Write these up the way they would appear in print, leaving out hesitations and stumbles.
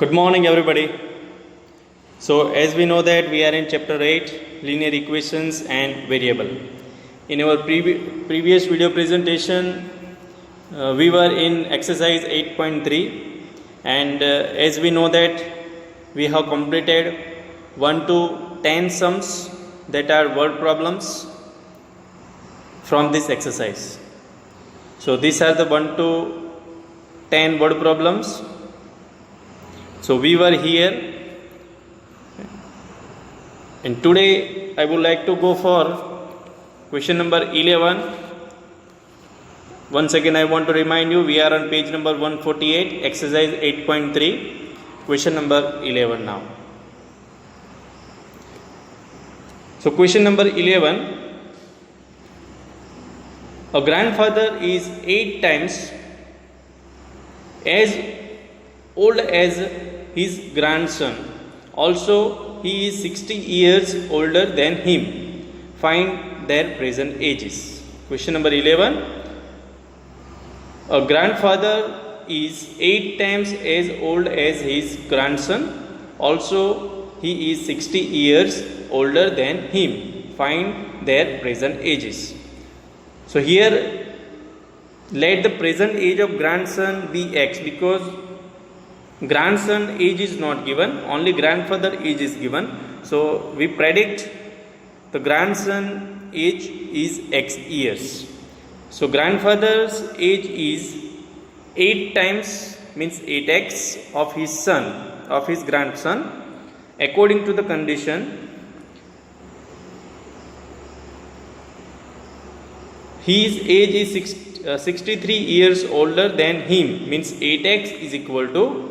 Good morning everybody. So as we know that we are in chapter 8 linear equations and variable. In our previous video presentation we were in exercise 8.3 and as we know that we have completed 1 to 10 sums that are word problems from this exercise. So these are the 1 to 10 word problems. So we were here and today I would like to go for question number 11. Once again I want to remind you we are on page number 148, exercise 8.3, question number 11 now. So question number 11, a grandfather is 8 times as old as his grandson, also he is 60 years older than him. Find their present ages. Question number 11, a grandfather is 8 times as old as his grandson, also he is 60 years older than him. Find their present ages. So here let the present age of grandson be x, because grandson age is not given, only grandfather age is given. So we predict the grandson age is x years. So grandfather's age is 8 times, means 8x of his son, of his grandson. According to the condition, his age is 63 years older than him, means 8x is equal to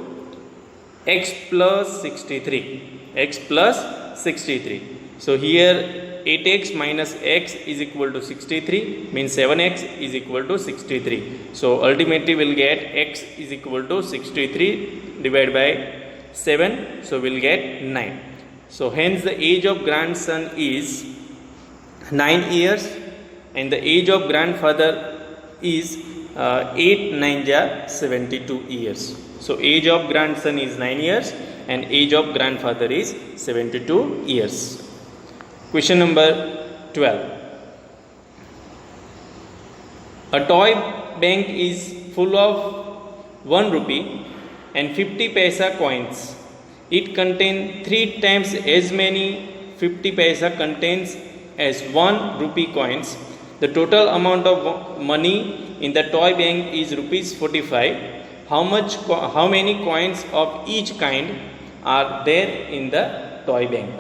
x plus 63, x plus 63. So here 8x minus x is equal to 63, means 7x is equal to 63. So ultimately we'll get x is equal to 63 divided by 7, so we'll get 9. So hence the age of grandson is 9 years and the age of grandfather is 8 9 ja 72 years. So age of grandson is 9 years and age of grandfather is 72 years. Question number 12. A toy bank is full of 1 rupee and 50 paisa coins. It contains 3 times as many 50 paisa contains as 1 rupee coins. The total amount of money in the toy bank is rupees 45. How many coins of each kind are there in the toy bank?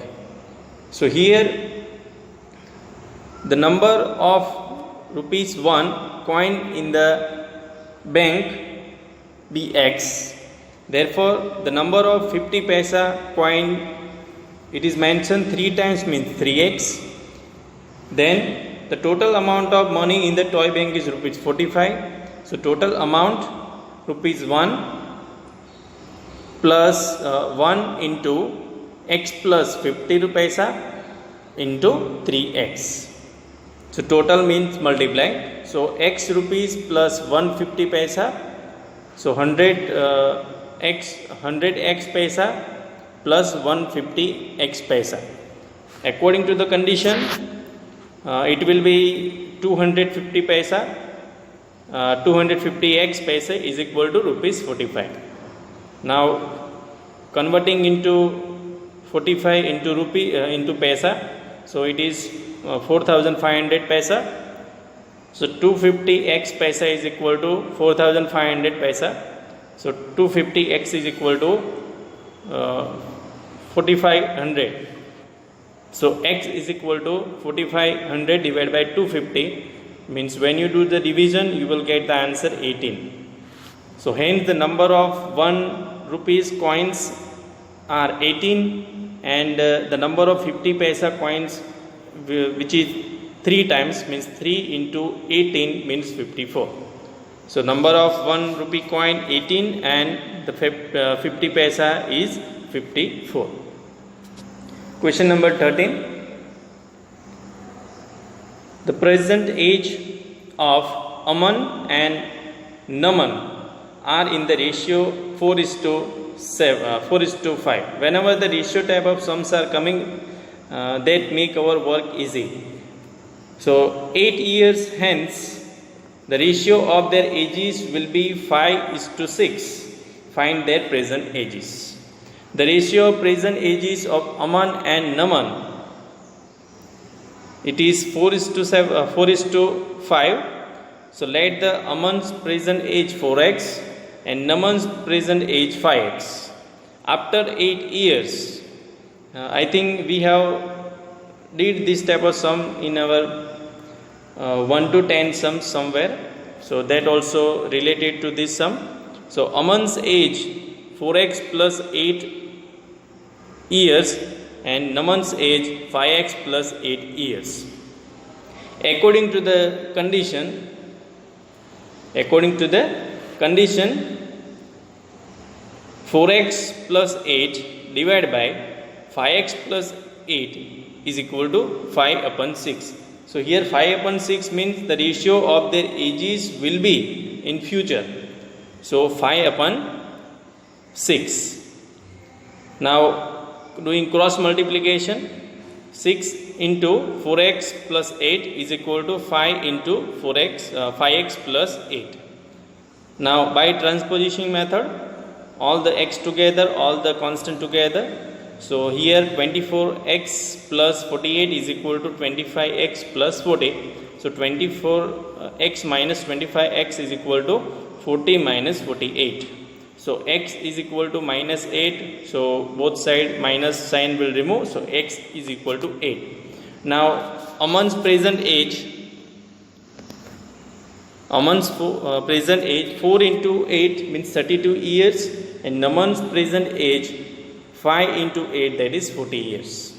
So here the number of rupees 1 coin in the bank be x. Therefore the number of 50 paisa coin, it is mentioned 3 times, means 3x. Then the total amount of money in the toy bank is rupees 45. So total amount rupees 1 plus 1 into x plus 50 paisa into 3x. So total means multiply. So x rupees plus 150 paisa. So 100x paisa plus 150 x paisa. According to the condition, it will be 250 paisa. 250x paisa is equal to rupees 45. Now converting into 45 into rupee into paisa, so it is 4500 paisa. So 250x paisa is equal to 4500 paisa. So 250x is equal to 4500. So x is equal to 4500 divided by 250, means when you do the division you will get the answer 18. So hence the number of 1 rupees coins are 18 and the number of 50 paisa coins, which is 3 times, means 3 into 18 means 54. So number of 1 rupee coin 18 and the 50 paisa is 54. Question number 13. The present age of Aman and Naman are in the ratio 4:6. 4 is to 5. Whenever the ratio type of sums are coming, that make our work easy. So 8 years hence, the ratio of their ages will be 5 is to 6. Find their present ages. The ratio of present ages of Aman and Naman, it is 4 is to 5. So let the Aman's present age 4x and Naman's present age 5x. After 8 years, I think we have did this type of sum in our 1 to 10 sums somewhere. So that also related to this sum. So Aman's age 4x plus 8 years and Naman's age 5x plus 8 years. According to the condition, 4x plus 8 divided by 5x plus 8 is equal to 5 upon 6. So here 5 upon 6 means the ratio of their ages will be in future. So 5 upon 6. Now doing cross multiplication, 6 into 4x plus 8 is equal to 5 into 5x plus 8. Now by transposition method, all the x together, all the constant together. So here 24x plus 48 is equal to 25x plus 40. So 24x minus 25x is equal to 40 minus 48. So x is equal to minus 8. So both side minus sign will remove. So x is equal to 8. Now Aman's present age, present age 4 into 8 means 32 years, and Naman's present age 5 into 8, that is 40 years.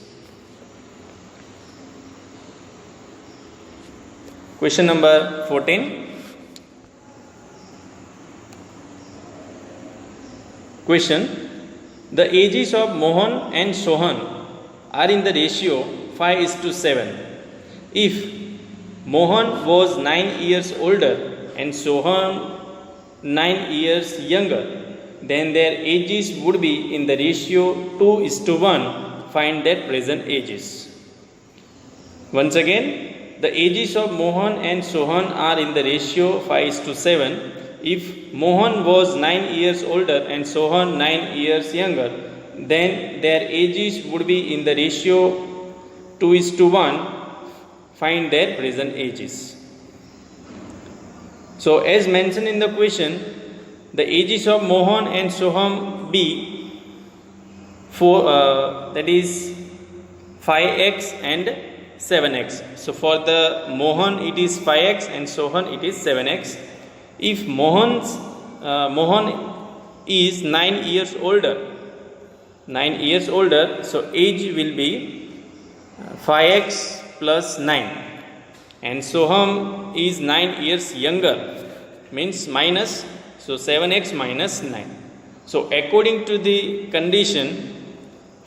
Question number 14. Question: the ages of Mohan and Sohan are in the ratio 5 is to 7. If Mohan was 9 years older and Sohan 9 years younger, then their ages would be in the ratio 2 is to 1. Find their present ages. Once again, the ages of Mohan and Sohan are in the ratio 5 is to 7. If Mohan was 9 years older and Sohan 9 years younger, then their ages would be in the ratio 2 is to 1. Find their present ages. So as mentioned in the question, the ages of Mohan and Sohan be that is 5x and 7x. So for the Mohan it is 5x and Sohan it is 7x. If Mohan is 9 years older, so age will be 5x plus 9, and Soham is 9 years younger, means minus, so 7x minus 9. So according to the condition,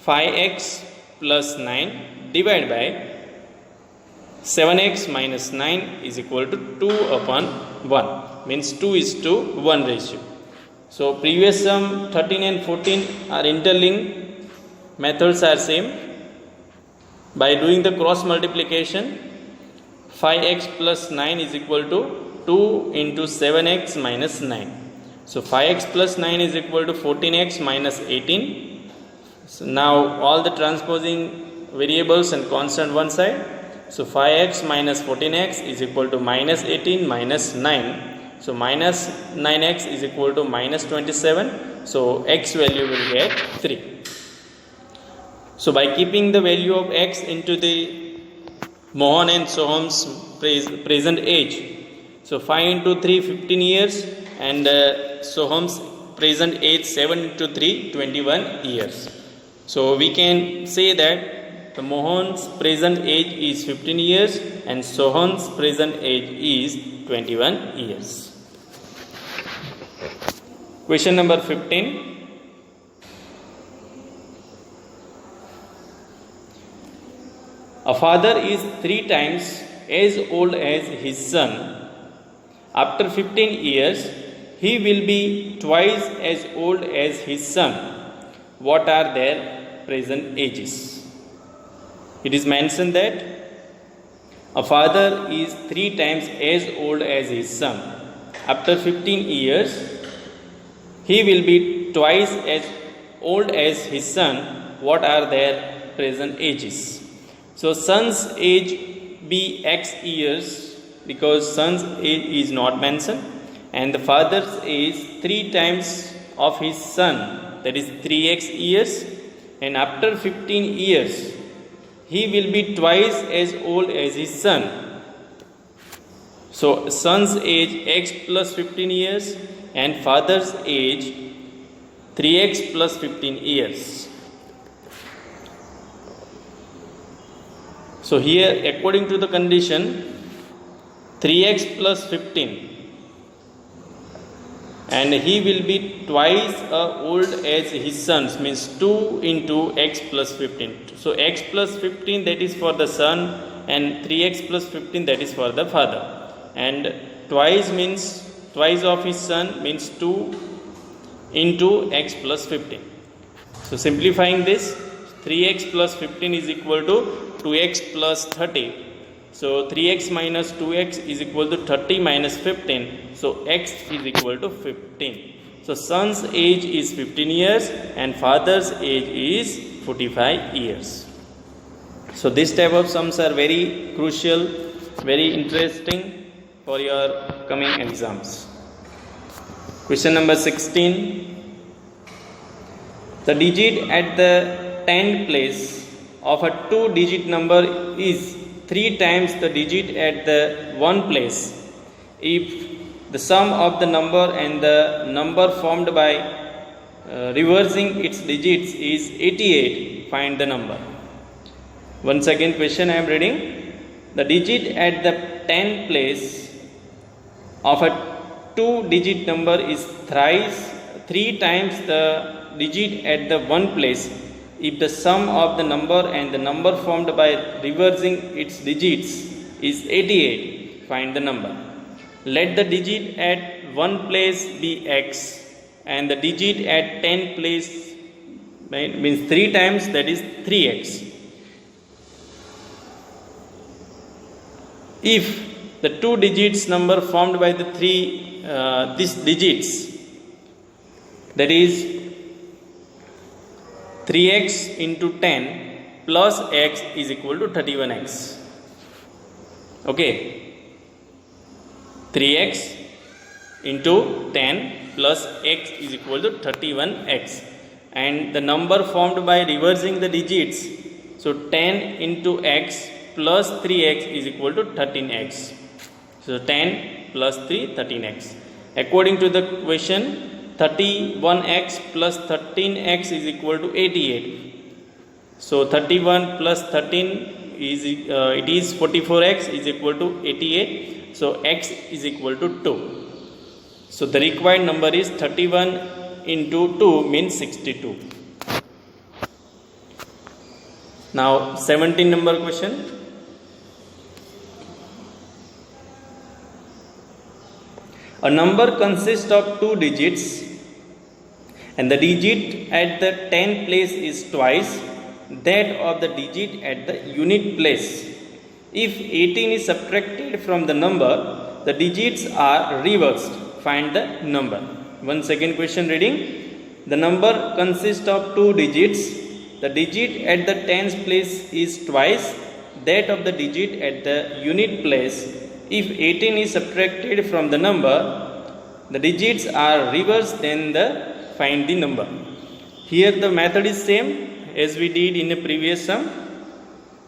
5x plus 9 divided by 7x minus 9 is equal to 2 upon 1, means 2 is to 1 ratio. So previous sum 13 and 14 are interlinked, methods are same. By doing the cross multiplication, 5x plus 9 is equal to 2 into 7x minus 9. So 5x plus 9 is equal to 14x minus 18. So now all the transposing variables and constant one side. So 5x minus 14x is equal to minus 18 minus 9. So minus 9x is equal to minus 27. So x value will get 3. So by keeping the value of x into the Mohan and Soham's present age, so 5 into 3 15 years, and Soham's present age 7 into 3 21 years. So we can say that the Mohan's present age is 15 years and Sohan's present age is 21 years. Question number 15. A father is 3 times as old as his son. After 15 years, he will be twice as old as his son. What are their present ages? It is mentioned that a father is 3 times as old as his son. After 15 years, he will be twice as old as his son. What are their present ages? So son's age be x years, because son's age is not mentioned, and the father's age 3 times of his son, that is 3x years, and after 15 years he will be twice as old as his son. So son's age x plus 15 years and father's age 3x plus 15 years. So here, according to the condition, 3x plus 15, and he will be twice old as his sons, means 2 into x plus 15. So x plus 15, that is for the son, and 3x plus 15, that is for the father. And twice means twice of his son, means 2 into x plus 15. So simplifying this, 3x plus 15 is equal to 2x plus 30. So 3x minus 2x is equal to 30 minus 15. So x is equal to 15. So son's age is 15 years and father's age is 45 years. So this type of sums are very crucial, very interesting for your coming exams. Question number 16. The digit at the 10th place of a 2-digit number is 3 times the digit at the 1 place. If the sum of the number and the number formed by reversing its digits is 88, find the number. Once again, question I am reading. The digit at the 10th place of a 2-digit number is 3 times the digit at the 1 place. If the sum of the number and the number formed by reversing its digits is 88, find the number. Let the digit at 1 place be x, and the digit at 10 place means 3 times, that is 3x. If the 2 digits number formed by the these digits, that is 3x into 10 plus x is equal to 31x. Okay, 3x into 10 plus x is equal to 31x, and the number formed by reversing the digits, so 10 into x plus 3x is equal to 13x. So 10 plus 3, 13x. According to the question, 31x plus 13x is equal to 88. So 31 plus 13 is it is 44x is equal to 88. So x is equal to 2. So the required number is 31 into 2 means 62. Now 17 number question. A number consists of 2 digits, and the digit at the 10th place is twice that of the digit at the unit place. If 18 is subtracted from the number, the digits are reversed. Find the number. Once again, question reading. The number consists of 2 digits. The digit at the 10th place is twice that of the digit at the unit place. If 18 is subtracted from the number, the digits are reversed, then find the number. Here the method is same as we did in the previous sum.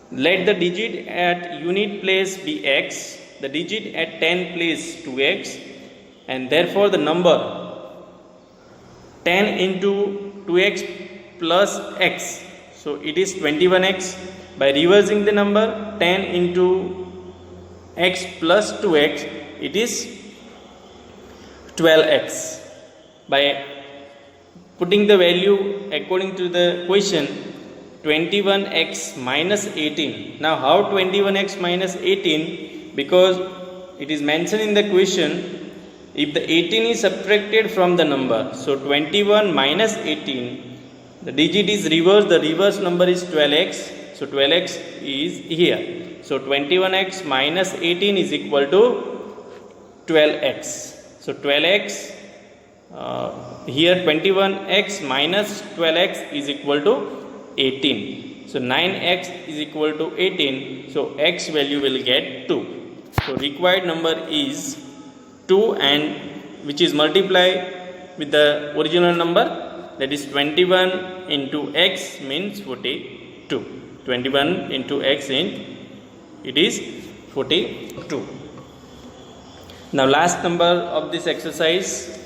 Let the digit at unit place be x, the digit at 10th place 2x, and therefore the number 10 into 2x plus x, so it is 21x. By reversing the number 10 into x plus 2x, it is 12x. By putting the value according to the question, 21x minus 18. Now how 21x minus 18? Because it is mentioned in the question if the 18 is subtracted from the number, so 21 minus 18, the digit is reversed, the reverse number is 12x, so 12x is here. So 21x minus 18 is equal to 12x. So 12x, here 21x minus 12x is equal to 18. So 9x is equal to 18. So x value will get 2. So required number is 2, and which is multiplied with the original number, that is 21 into x means 42. 21 into x in it is 42. Now last number of this exercise.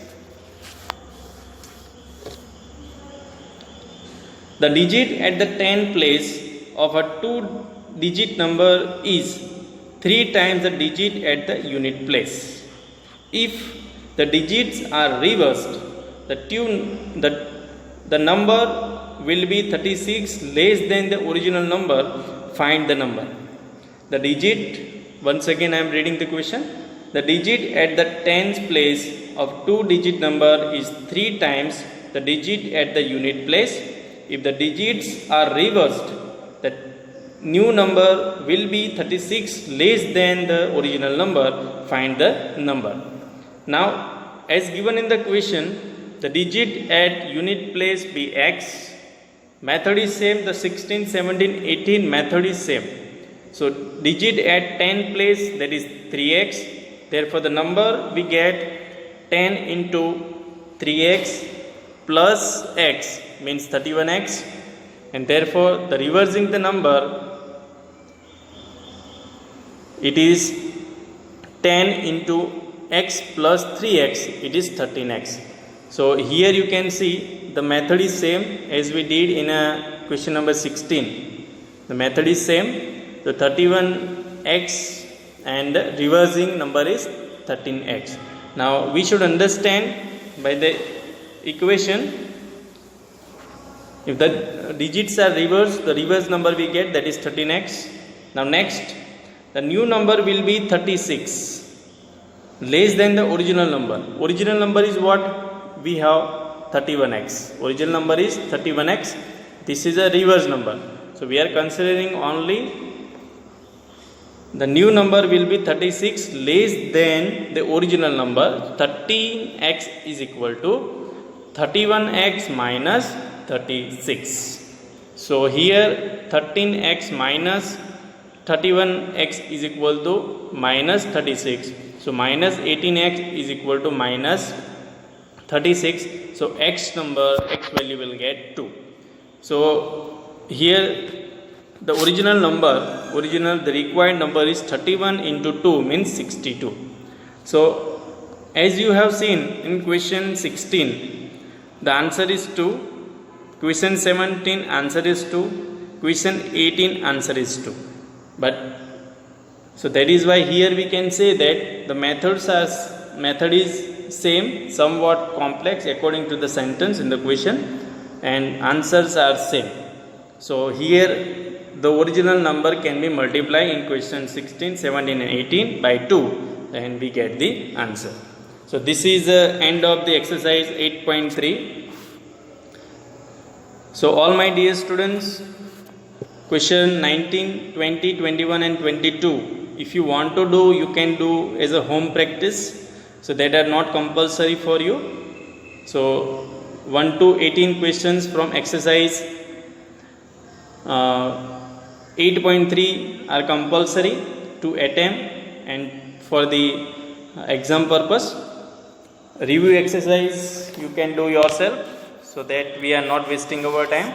The digit at the 10th place of a 2-digit number is 3 times the digit at the unit place. If the digits are reversed, the number will be 36 less than the original number. Find the number. The digit, once again I am reading the question. The digit at the 10th place of 2-digit number is 3 times the digit at the unit place. If the digits are reversed, the new number will be 36 less than the original number. Find the number. Now, as given in the question, the digit at unit place be x. Method is same, the 16, 17, 18 method is same. So digit at 10th place, that is 3x. Therefore the number we get 10 into 3x plus x means 31x, and therefore the reversing the number, it is 10 into x plus 3x, it is 13x. So here you can see the method is same as we did in a question number 16. The method is same. So 31x and the reversing number is 13x. Now we should understand by the equation, if the digits are reversed, the reverse number we get, that is 13x. Now next, the new number will be 36 less than the original number. Original number is what? We have 31x. Original number is 31x. This is a reverse number. So we are considering only the new number will be 36 less than the original number. 13x is equal to 31x minus 36. So here 13x minus 31x is equal to minus 36. So minus 18x is equal to minus 36. So x value will get 2. So here the the required number is 31 into 2 means 62. So as you have seen in question 16, the answer is 2. Question 17 answer is 2. Question 18 answer is 2. But so that is why here we can say that the method is same, somewhat complex according to the sentence in the question, and answers are same. So here the original number can be multiplied in question 16, 17 and 18 by 2, and we get the answer. So this is the end of the exercise 8.3. So all my dear students, question 19, 20, 21 and 22, if you want to do, you can do as a home practice. So that are not compulsory for you. So 1 to 18 questions from exercise 8.3 are compulsory to attempt, and for the exam purpose, review exercise you can do yourself, so that we are not wasting our time.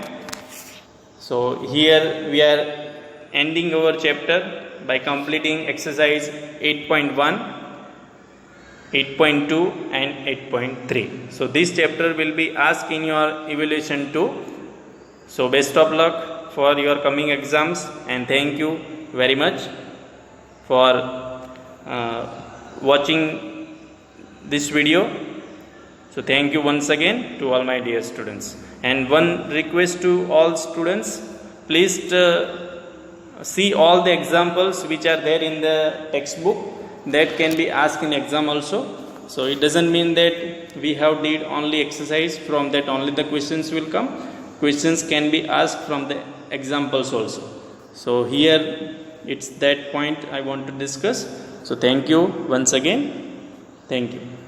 So here we are ending our chapter by completing exercise 8.1, 8.2 and 8.3. So this chapter will be asked in your evaluation too. So best of luck for your coming exams, and thank you very much for watching this video. So thank you once again to all my dear students. And one request to all students, please see all the examples which are there in the textbook, that can be asked in exam also. So it doesn't mean that we have did only exercise, from that only the questions will come. Questions can be asked from the examples also. So here it's that point I want to discuss. So thank you once again. Thank you.